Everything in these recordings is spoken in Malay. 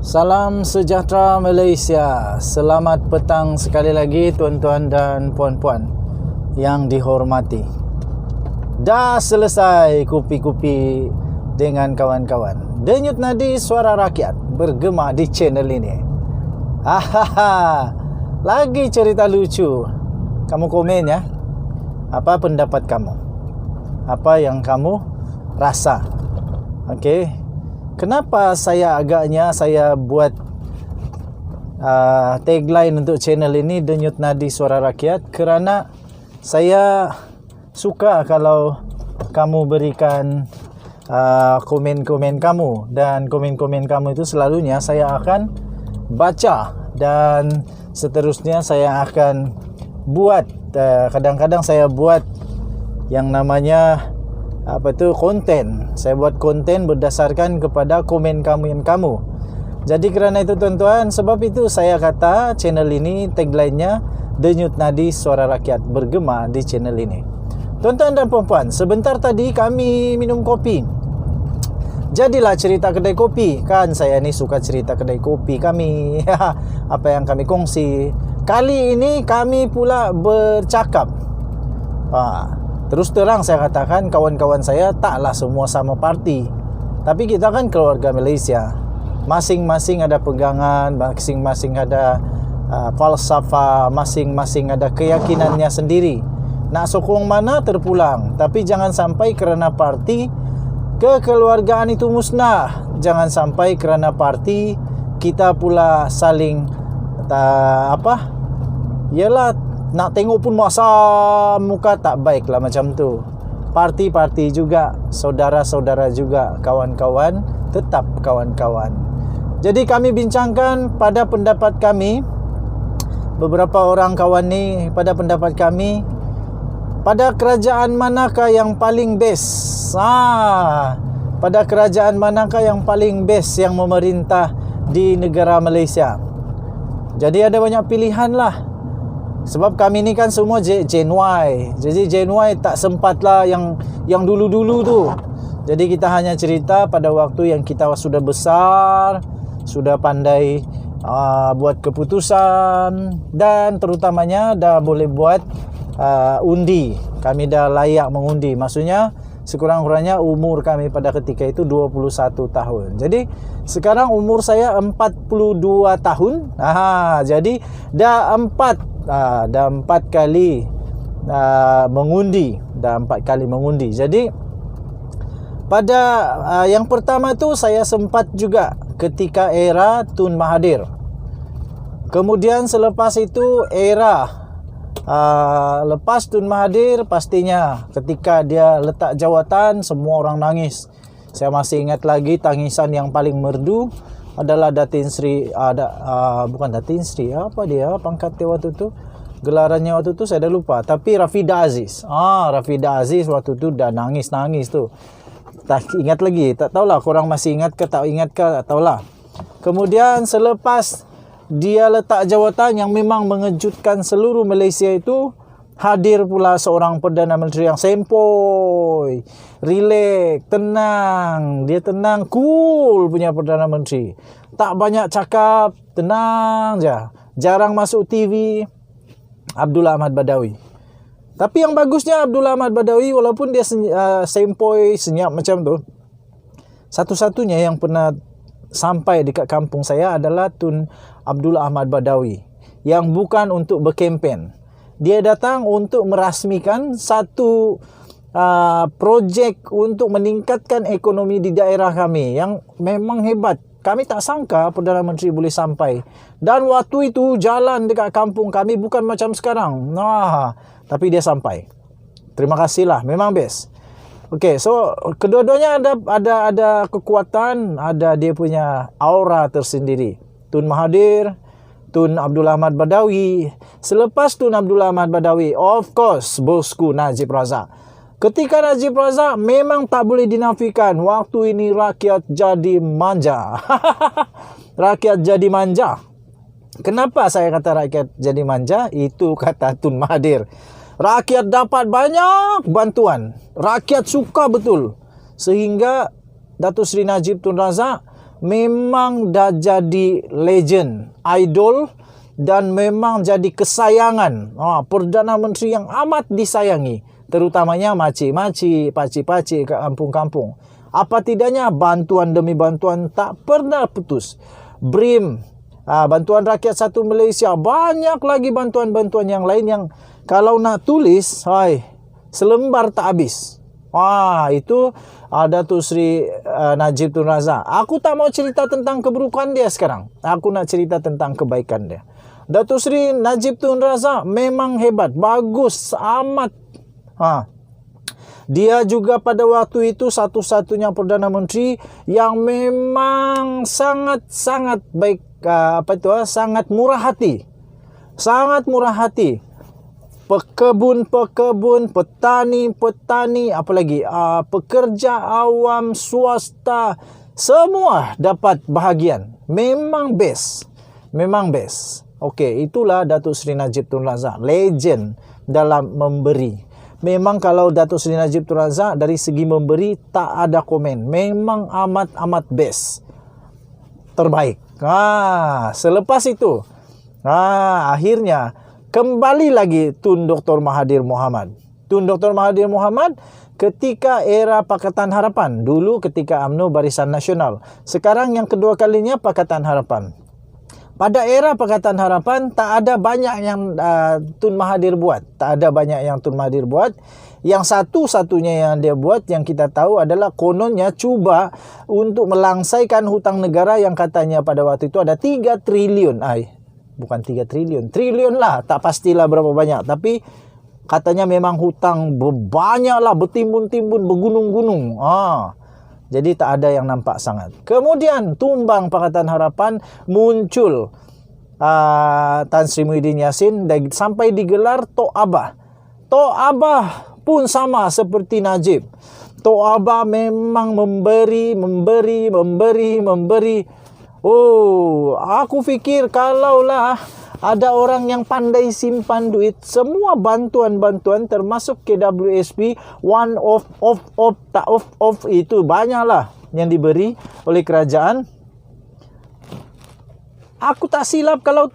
Salam sejahtera Malaysia. Selamat petang sekali lagi tuan-tuan dan puan-puan yang dihormati. Dah selesai kupi-kupi dengan kawan-kawan. Denyut nadi suara rakyat bergema di channel ini. Hahaha. Lagi cerita lucu. Kamu komen ya. Apa pendapat kamu? Apa yang kamu rasa? Okey. Kenapa saya buat tagline untuk channel ini Denyut Nadi Suara Rakyat? Kerana saya suka kalau kamu berikan komen-komen kamu, dan komen-komen kamu itu selalunya saya akan baca, dan seterusnya saya akan buat kadang-kadang saya buat yang namanya konten. Saya buat konten berdasarkan kepada komen kamu. Jadi kerana itu tuan-tuan, sebab itu saya kata channel ini tagline-nya Denyut Nadi Suara Rakyat bergema di channel ini. Tuan-tuan dan puan-puan, sebentar tadi kami minum kopi. Jadilah cerita kedai kopi. Kan saya ni suka cerita kedai kopi kami. Apa yang kami kongsi. Kali ini kami pula bercakap. Terus terang saya katakan, kawan-kawan saya taklah semua sama parti. Tapi kita kan keluarga Malaysia. Masing-masing ada pegangan, masing-masing ada falsafah, masing-masing ada keyakinannya sendiri. Nak sokong mana terpulang. Tapi jangan sampai kerana parti kekeluargaan itu musnah. Jangan sampai kerana parti kita pula saling nak tengok pun masa muka tak baik lah macam tu. Parti-parti juga, saudara-saudara juga, kawan-kawan tetap kawan-kawan. Jadi kami bincangkan pada pendapat kami, beberapa orang kawan ni, pada pendapat kami, pada kerajaan manakah yang paling best? Pada kerajaan manakah yang paling best yang memerintah di negara Malaysia? Jadi ada banyak pilihan lah. Sebab kami ni kan semua Gen Y. Jadi Gen Y tak sempat lah yang dulu-dulu tu. Jadi kita hanya cerita pada waktu yang kita sudah besar, sudah pandai buat keputusan, dan terutamanya dah boleh buat undi. Kami dah layak mengundi. Maksudnya sekurang-kurangnya umur kami pada ketika itu 21 tahun. Jadi sekarang umur saya 42 tahun. Jadi dah 4 kali mengundi. Jadi pada yang pertama tu saya sempat juga ketika era Tun Mahathir. Kemudian selepas itu era lepas Tun Mahathir, pastinya ketika dia letak jawatan semua orang nangis. Saya masih ingat lagi tangisan yang paling merdu adalah Datin Sri, bukan Datin Sri, apa dia pangkat dia waktu tu, gelarannya waktu tu saya dah lupa, tapi Rafidah Aziz. Rafidah Aziz waktu tu dah nangis tu. Tak ingat lagi, tak tahulah korang masih ingat ke tak ingat ke, tak tahulah. Kemudian selepas dia letak jawatan yang memang mengejutkan seluruh Malaysia itu, hadir pula seorang Perdana Menteri yang sempoi, relax, tenang. Dia tenang, cool punya Perdana Menteri. Tak banyak cakap, tenang je. Jarang masuk TV. Abdullah Ahmad Badawi. Tapi yang bagusnya Abdullah Ahmad Badawi, walaupun dia sempoi, senyap macam tu, satu-satunya yang pernah sampai dekat kampung saya adalah Tun Abdullah Ahmad Badawi, yang bukan untuk berkempen. Dia datang untuk merasmikan satu projek untuk meningkatkan ekonomi di daerah kami yang memang hebat. Kami tak sangka Perdana Menteri boleh sampai. Dan waktu itu jalan dekat kampung kami bukan macam sekarang. Tapi dia sampai. Terima kasihlah, memang best. Okey, so kedua-duanya ada kekuatan, ada dia punya aura tersendiri. Tun Mahathir, Tun Abdullah Ahmad Badawi. Selepas Tun Abdullah Ahmad Badawi, of course, bosku Najib Razak. Ketika Najib Razak, memang tak boleh dinafikan, waktu ini rakyat jadi manja. Rakyat jadi manja. Kenapa saya kata rakyat jadi manja? Itu kata Tun Mahathir. Rakyat dapat banyak bantuan. Rakyat suka betul. Sehingga Datuk Seri Najib Tun Razak memang dah jadi legend, idol, dan memang jadi kesayangan. Perdana Menteri yang amat disayangi, terutamanya makcik-makcik, pakcik-pakcik ke kampung-kampung. Apa tidaknya bantuan demi bantuan tak pernah putus. BRIM, Bantuan Rakyat Satu Malaysia, banyak lagi bantuan-bantuan yang lain yang kalau nak tulis, selembar tak habis. Itu Datuk Seri Najib Tun Razak. Aku tak mau cerita tentang keburukan dia sekarang. Aku nak cerita tentang kebaikan dia. Datuk Seri Najib Tun Razak memang hebat, bagus amat. Dia juga pada waktu itu satu-satunya Perdana Menteri yang memang sangat-sangat baik, sangat murah hati. Sangat murah hati. Pekebun-pekebun, petani-petani, apalagi pekerja awam, swasta, semua dapat bahagian. Memang best. Memang best. Okey, itulah Datuk Seri Najib Tun Razak, legend dalam memberi. Memang kalau Datuk Seri Najib Tun Razak dari segi memberi tak ada komen. Memang amat-amat best. Terbaik. Selepas itu, akhirnya kembali lagi Tun Dr. Mahathir Mohamad. Tun Dr. Mahathir Mohamad ketika era Pakatan Harapan. Dulu ketika UMNO Barisan Nasional. Sekarang yang kedua kalinya Pakatan Harapan. Pada era Pakatan Harapan tak ada banyak yang Tun Mahathir buat. Tak ada banyak yang Tun Mahathir buat. Yang satu-satunya yang dia buat yang kita tahu adalah kononnya cuba untuk melangsaikan hutang negara yang katanya pada waktu itu ada 3 triliun. Bukan 3 triliun. Triliun lah. Tak pastilah berapa banyak. Tapi katanya memang hutang banyak lah. Bertimbun-timbun, bergunung-gunung. Jadi tak ada yang nampak sangat. Kemudian tumbang Pakatan Harapan, muncul Tan Sri Muhyiddin Yassin sampai digelar Tok Abah. Tok Abah pun sama seperti Najib. Tok Abah memang memberi. Aku fikir kalaulah ada orang yang pandai simpan duit, semua bantuan-bantuan termasuk KWSP, one off itu banyaklah yang diberi oleh kerajaan. Aku tak silap kalau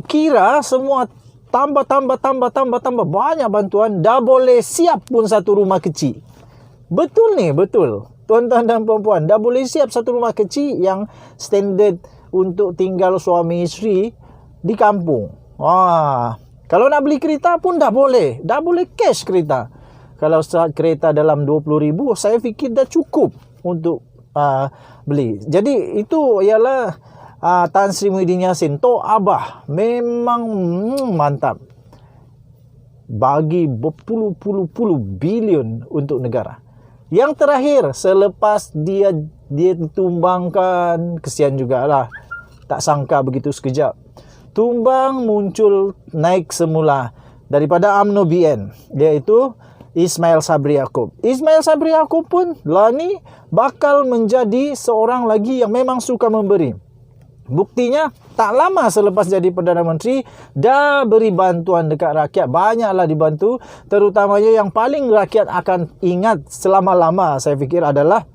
kira semua tambah banyak bantuan, dah boleh siap pun satu rumah kecil. Betul ni, betul. Tuan-tuan dan puan-puan, dah boleh siap satu rumah kecil yang standard untuk tinggal suami isteri di kampung. Kalau nak beli kereta pun dah boleh. Dah boleh cash kereta. Kalau kereta dalam 20,000, saya fikir dah cukup untuk beli. Jadi itu ialah Tan Sri Muhyiddin Yassin. Tok Abah memang mantap. Bagi berpuluh-puluh bilion untuk negara. Yang terakhir, selepas dia ditumbangkan, kesian jugalah. Tak sangka begitu sekejap. Tumbang muncul naik semula daripada UMNO BN, iaitu Ismail Sabri Yaakob. Ismail Sabri Yaakob pun lah ni bakal menjadi seorang lagi yang memang suka memberi. Buktinya tak lama selepas jadi Perdana Menteri dah beri bantuan dekat rakyat, banyaklah dibantu, terutamanya yang paling rakyat akan ingat selama-lama saya fikir adalah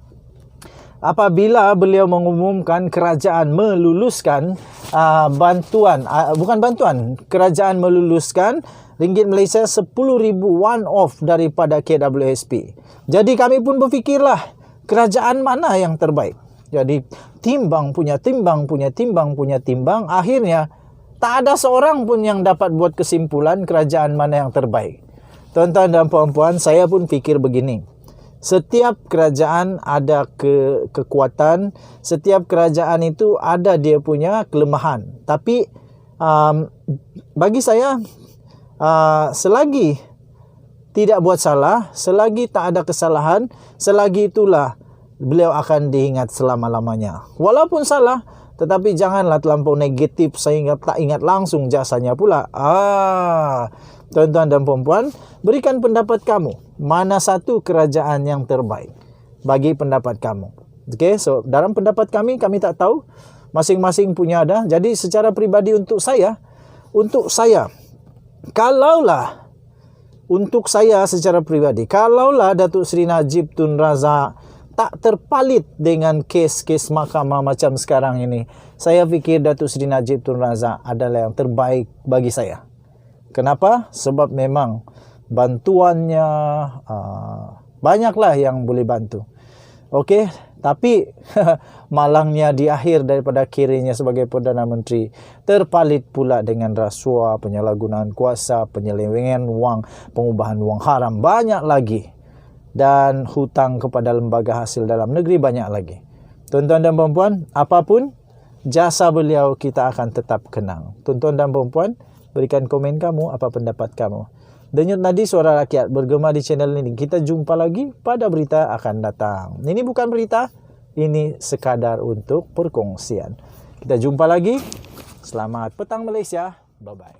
apabila beliau mengumumkan kerajaan meluluskan kerajaan meluluskan ringgit Malaysia 10,000 one off daripada KWSP. Jadi kami pun berfikirlah kerajaan mana yang terbaik. Jadi timbang punya timbang, akhirnya tak ada seorang pun yang dapat buat kesimpulan kerajaan mana yang terbaik. Tuan-tuan dan puan-puan, saya pun fikir begini. Setiap kerajaan ada kekuatan, setiap kerajaan itu ada dia punya kelemahan. Tapi bagi saya, selagi tidak buat salah, selagi tak ada kesalahan, selagi itulah beliau akan diingat selama-lamanya. Walaupun salah, tetapi janganlah terlampau negatif sehingga tak ingat langsung jasanya pula. Tuan-tuan dan puan-puan, berikan pendapat kamu. Mana satu kerajaan yang terbaik bagi pendapat kamu? Okay, so dalam pendapat kami tak tahu. Masing-masing punya ada. Jadi secara peribadi untuk saya, kalaulah untuk saya secara peribadi, kalaulah Datuk Seri Najib Tun Razak tak terpalit dengan kes-kes mahkamah macam sekarang ini, saya fikir Datuk Seri Najib Tun Razak adalah yang terbaik bagi saya. Kenapa? Sebab memang bantuannya banyaklah yang boleh bantu. Okey, tapi malangnya di akhir daripada kirinya sebagai Perdana Menteri terpalit pula dengan rasuah, penyalahgunaan kuasa, penyelewengan wang, pengubahan wang haram, banyak lagi. Dan hutang kepada lembaga hasil dalam negeri banyak lagi. Tuan-tuan dan puan-puan, apapun jasa beliau kita akan tetap kenang. Tuan-tuan dan puan-puan, berikan komen kamu, apa pendapat kamu. Denyut Nadi Suara Rakyat bergema di channel ini. Kita jumpa lagi pada berita akan datang. Ini bukan berita, ini sekadar untuk perkongsian. Kita jumpa lagi. Selamat petang Malaysia. Bye-bye.